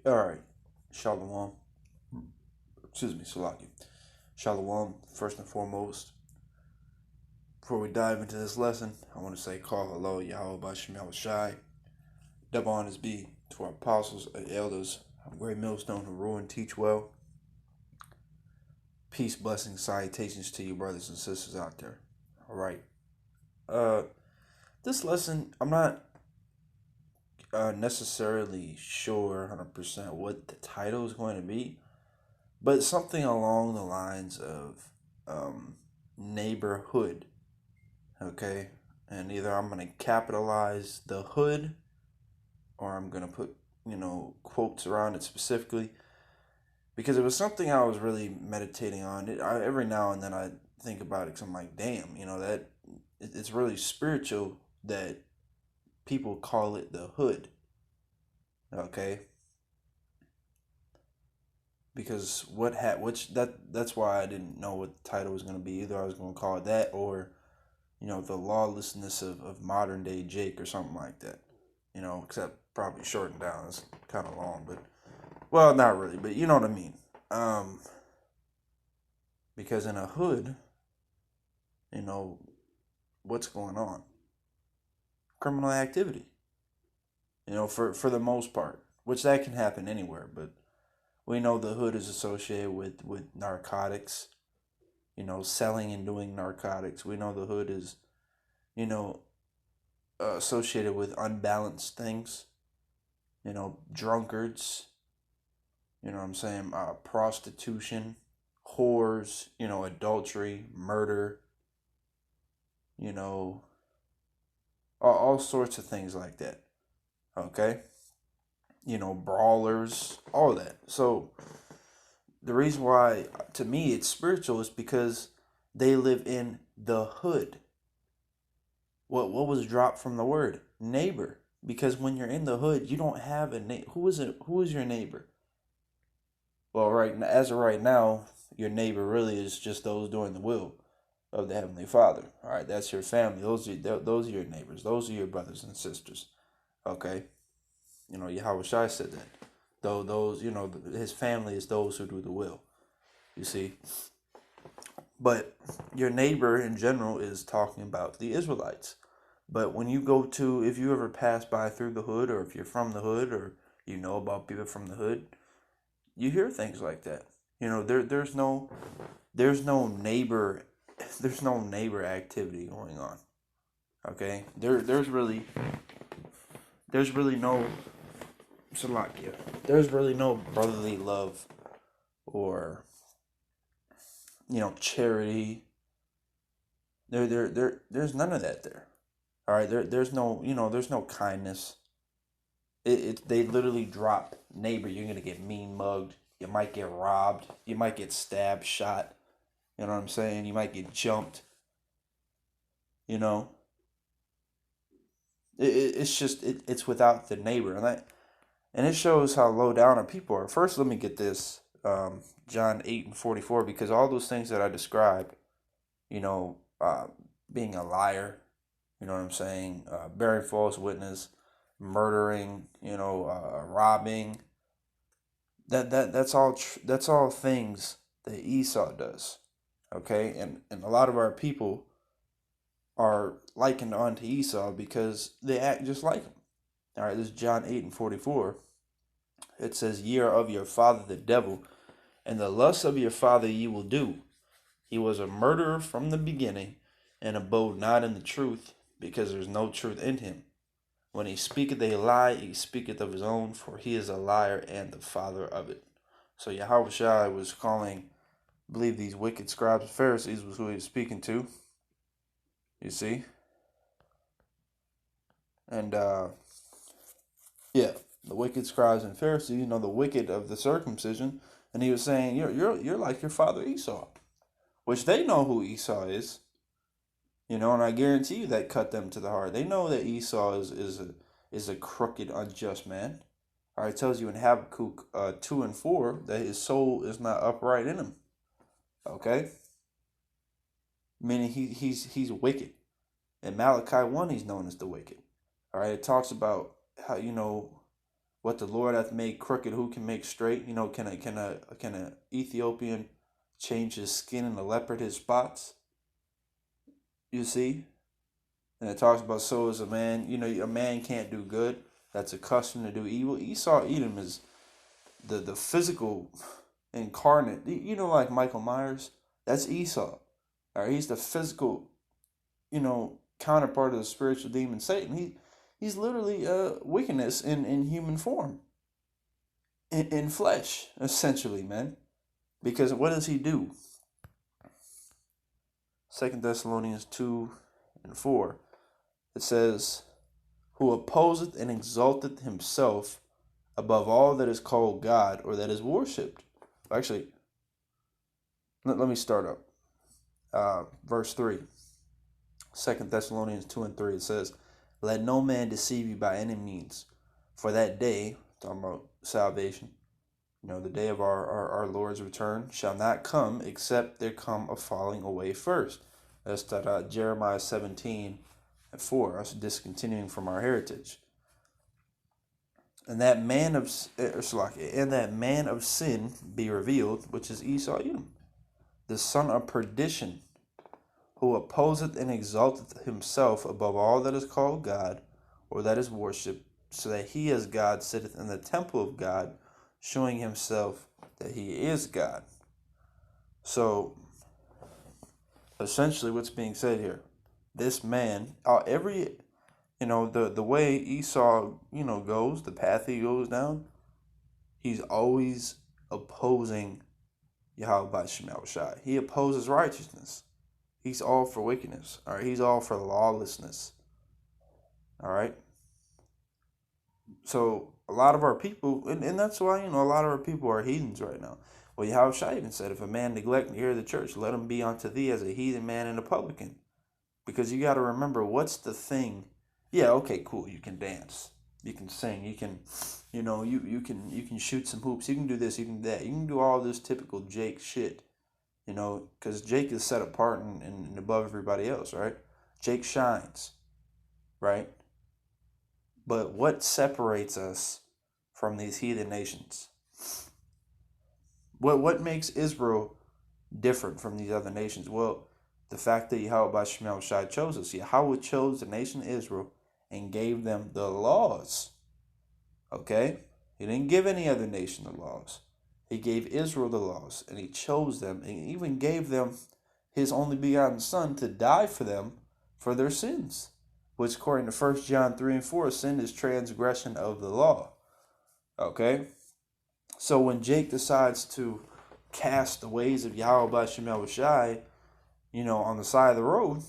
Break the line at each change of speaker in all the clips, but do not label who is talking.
All right. Shalom. Excuse me, Salaki. Shalom, first and foremost. Before we dive into this lesson, I want to say call hello, Yahweh Bashem Yahweh Shai. Double honors be to our apostles and elders, our great millstone who rule and teach well. Peace, blessings, salutations to you, brothers and sisters out there. All right. Uh, this lesson, I'm not necessarily sure 100% what the title is going to be, but something along the lines of neighborhood. Okay, and either I'm gonna capitalize the hood, or I'm gonna put quotes around it specifically, because it was something I was really meditating on. Every now and then I think about it because I'm like, damn, that it's really spiritual that people call it the hood. Okay, because that's why I didn't know what the title was gonna be. Either I was gonna call it that, or the lawlessness of modern day Jake or something like that. Except probably shortened down. It's kind of long, but well, not really, but you know what I mean. Um, because in a hood, you know what's going on? Criminal activity. For the most part, which that can happen anywhere, but we know the hood is associated with narcotics. Selling and doing narcotics. We know the hood is you know associated with unbalanced things. Drunkards. You know what I'm saying? Prostitution, whores. Adultery, murder. You know, all sorts of things like that. Okay. Brawlers, all that. So the reason why, to me, it's spiritual is because they live in the hood. What was dropped from the word neighbor? Because when you're in the hood, you don't have a neighbor. Who is it? Who is your neighbor? Well, as of right now, your neighbor really is just those doing the will of the Heavenly Father. All right, that's your family. Those are your neighbors. Those are your brothers and sisters. Okay, Yahweh Shai said that. Though those, his family is those who do the will. You see, but your neighbor in general is talking about the Israelites. But when you go to, if you ever pass by through the hood, or if you're from the hood, or you know about people from the hood, you hear things like that. There's no neighbor there's no neighbor activity going on. Okay, there's really no Salakia. There's really no brotherly love or charity. There's none of that there. All right, there's no kindness. They literally drop neighbor. You're gonna get mean mugged. You might get robbed. You might get stabbed, shot. You know what I'm saying? You might get jumped. You know, it's just it's without the neighbor, and it shows how low down our people are. First, let me get this John 8:44, because all those things that I described, you know, uh, being a liar, you know what I'm saying, bearing false witness, murdering, robbing. That's all things that Esau does. Okay, and a lot of our people are likened unto Esau because they act just like him. All right, this is John 8:44. It says, "Ye are of your father the devil, and the lusts of your father ye will do. He was a murderer from the beginning, and abode not in the truth, because there is no truth in him. When he speaketh a lie, he speaketh of his own, for he is a liar and the father of it." So Yahweh Shai was calling, I believe, these wicked scribes and Pharisees was who he was speaking to. You see? And yeah, the wicked scribes and Pharisees, the wicked of the circumcision, and he was saying, you're like your father Esau, which they know who Esau is. And I guarantee you that cut them to the heart. They know that Esau is a crooked, unjust man. All right, it tells you in Habakkuk 2 and 4 that his soul is not upright in him. Okay, meaning he's wicked. In Malachi 1, he's known as the wicked. All right, it talks about how, what the Lord hath made crooked, who can make straight? Can a Ethiopian change his skin and a leopard his spots? You see, and it talks about so is a man. A man can't do good that's accustomed to do evil. Esau Edom is the physical incarnate. Like Michael Myers, that's Esau. All right, he's the physical, counterpart of the spiritual demon Satan. He's literally wickedness in human form, in flesh, essentially, man. Because what does he do? 2 Thessalonians 2:4, it says, who opposeth and exalteth himself above all that is called God or that is worshipped. Actually, let me start up. Verse 3. 2 Thessalonians 2:3, it says, let no man deceive you by any means, for that day, talking about salvation, the day of our Lord's return, shall not come except there come a falling away first. That's that Jeremiah 17:4, us discontinuing from our heritage. And that man of sin be revealed, which is Esau Edom, the son of perdition, who opposeth and exalteth himself above all that is called God, or that is worshipped, so that he as God sitteth in the temple of God, showing himself that he is God. So, essentially what's being said here, this man, the way Esau, goes, the path he goes down, he's always opposing Yahweh Shemel Shai. He opposes righteousness. He's all for wickedness. All right, he's all for lawlessness. All right. So a lot of our people, and that's why a lot of our people are heathens right now. Well, Yahweh Shai even said, if a man neglect to hear the church, let him be unto thee as a heathen man and a publican. Because you got to remember, what's the thing? Yeah, okay, cool. You can dance, you can sing, you can, you can shoot some hoops, you can do this, you can do that, you can do all this typical Jake shit. Because Jake is set apart and above everybody else, right? Jake shines, right? But what separates us from these heathen nations? What makes Israel different from these other nations? Well, the fact that Yahweh Shemel Shai chose us. Yahweh chose the nation of Israel and gave them the laws. Okay? He didn't give any other nation the laws. He gave Israel the laws, and he chose them, and even gave them his only begotten son to die for them for their sins, which according to 1 John 3:4, sin is transgression of the law. Okay? So when Jake decides to cast the ways of Yahweh Shemel Shai, on the side of the road,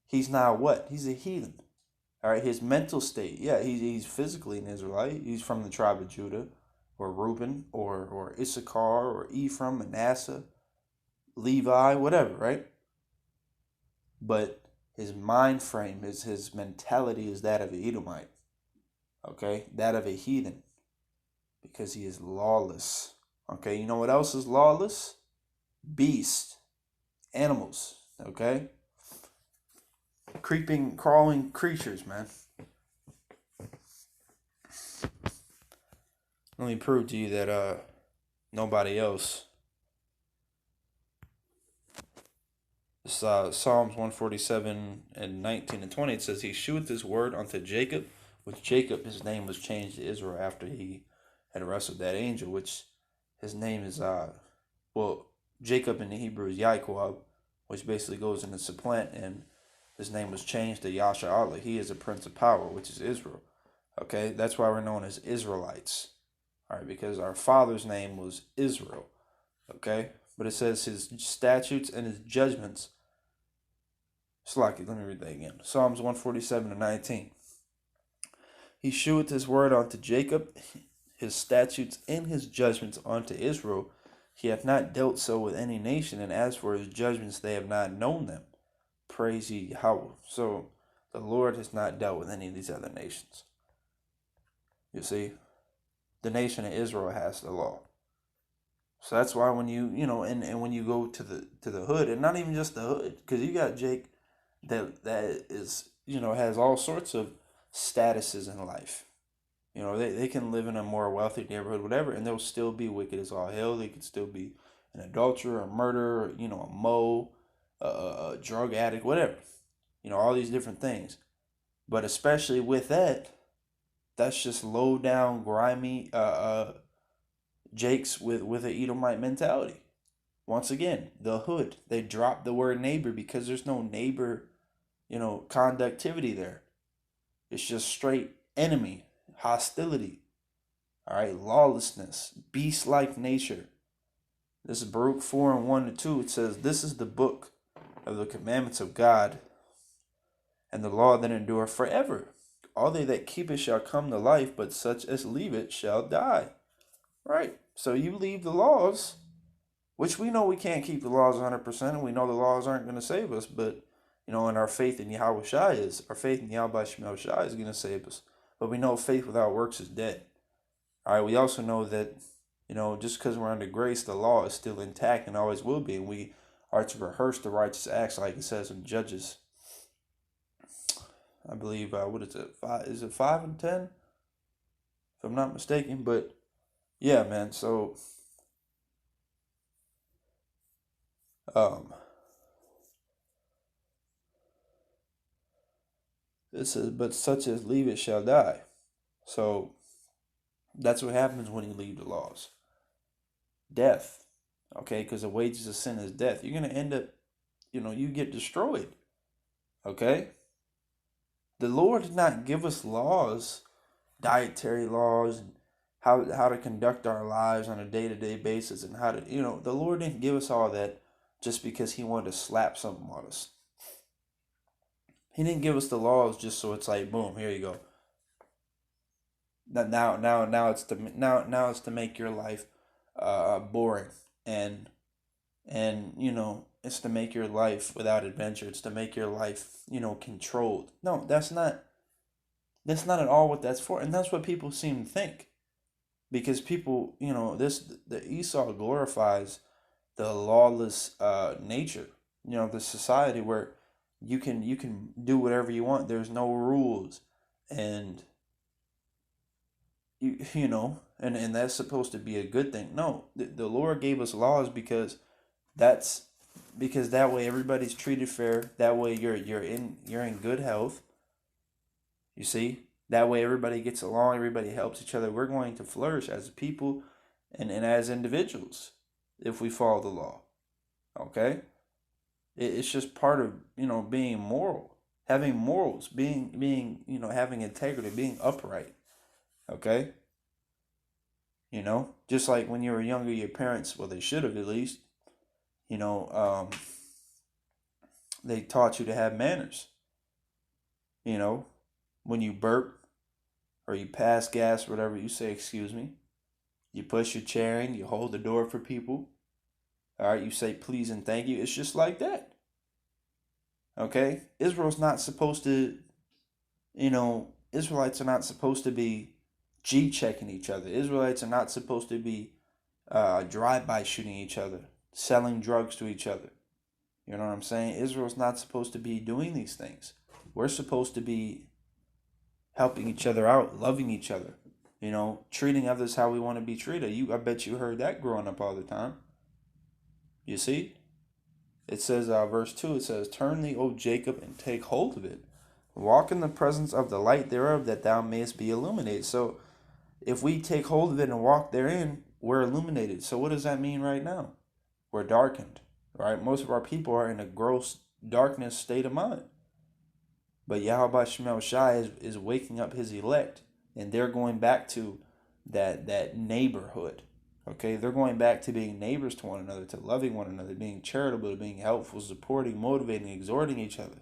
he's now what? He's a heathen. All right, his mental state, yeah, he's physically an Israelite. He's from the tribe of Judah, or Reuben, or Issachar, or Ephraim, Manasseh, Levi, whatever, right? But his mind frame, his mentality is that of an Edomite, okay? That of a heathen, because he is lawless. Okay, you know what else is lawless? Beasts, animals, okay? Creeping, crawling creatures, man. Let me prove to you that nobody else. Psalms 147 and 19 and 20, it says, he sheweth his word unto Jacob, which Jacob, his name was changed to Israel after he had wrestled that angel, which his name is, Jacob in the Hebrew is Yaakov, which basically goes into supplant, and his name was changed to Yasha Allah. He is a prince of power, which is Israel. Okay, that's why we're known as Israelites. All right, because our father's name was Israel. Okay, but it says his statutes and his judgments. Let me read that again. Psalms 147 and 19. He sheweth his word unto Jacob, his statutes and his judgments unto Israel. He hath not dealt so with any nation, and as for his judgments, they have not known them. Praise ye Yahweh. So the Lord has not dealt with any of these other nations. You see, the nation of Israel has the law. So that's why when and when you go to the hood, and not even just the hood, because you got Jake that is has all sorts of statuses in life. They can live in a more wealthy neighborhood, whatever, and they'll still be wicked as all hell. They could still be an adulterer, a murderer, a mole, a drug addict, whatever. All these different things. But especially with that, that's just low down, grimy Jakes with an Edomite mentality. Once again, the hood. They dropped the word neighbor because there's no neighbor, conductivity there. It's just straight enemy, hostility. All right, lawlessness, beast-like nature. This is Baruch 4:1-2. It says, "This is the book of the commandments of God, and the law that endure forever. All they that keep it shall come to life, but such as leave it shall die." Right. So you leave the laws, which we know we can't keep the laws 100%, and we know the laws aren't going to save us, but, and our faith in Yahweh Shai is, our faith in Yahweh Shai is going to save us. But we know faith without works is dead. All right, we also know that, just because we're under grace, the law is still intact and always will be, and we are to rehearse the righteous acts, like it says in Judges. I believe, what is it? Is it 5 and 10? If I'm not mistaken, but yeah, man. So, it says, "But such as leave it shall die." So that's what happens when you leave the laws. Death. Okay, because the wages of sin is death. You're gonna end up, you get destroyed. Okay. The Lord did not give us laws, dietary laws, and how to conduct our lives on a day-to-day basis, and how to, the Lord didn't give us all that just because he wanted to slap something on us. He didn't give us the laws just so it's like, boom, here you go. Now it's to make your life boring, and it's to make your life without adventure. It's to make your life controlled. No, that's not at all what that's for, and that's what people seem to think, because people, the Esau glorifies the lawless nature, the society where you can do whatever you want. There's no rules, and and that's supposed to be a good thing. No, the Lord gave us laws because that way everybody's treated fair. That way you're in good health. You see, that way everybody gets along. Everybody helps each other. We're going to flourish as a people and as individuals if we follow the law. Okay, it's just part of being moral, having morals, being having integrity, being upright. Okay. Just like when you were younger, your parents, well, they should have at least, they taught you to have manners. When you burp or you pass gas, or whatever, you say, "Excuse me." You push your chair in, you hold the door for people. All right, you say please and thank you. It's just like that. Okay? Israel's not supposed to, Israelites are not supposed to be G-checking each other. Israelites are not supposed to be drive-by shooting each other, selling drugs to each other. You know what I'm saying? Israel's not supposed to be doing these things. We're supposed to be helping each other out, loving each other, treating others how we want to be treated. I bet you heard that growing up all the time. You see? It says, verse 2, it says, "Turn thee, O Jacob, and take hold of it. Walk in the presence of the light thereof, that thou mayest be illuminated." So, if we take hold of it and walk therein, we're illuminated. So what does that mean right now? We're darkened, right? Most of our people are in a gross darkness state of mind. But Yahweh Shemel Shai is waking up his elect, and they're going back to that neighborhood. Okay, they're going back to being neighbors to one another, to loving one another, being charitable, being helpful, supporting, motivating, exhorting each other.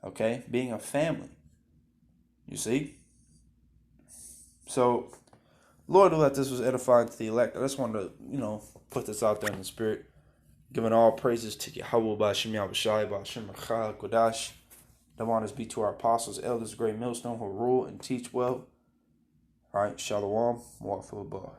Okay, being a family. You see? So, Lord, will that this was edifying to the elect. I just wanted to, put this out there in the spirit. Giving all praises to Yahweh B'Shem Yahushai B'Shem Rachal Kodash. The honors be to our apostles, elders, great millstone who rule and teach well. All right, Shalom, Mu'afabah.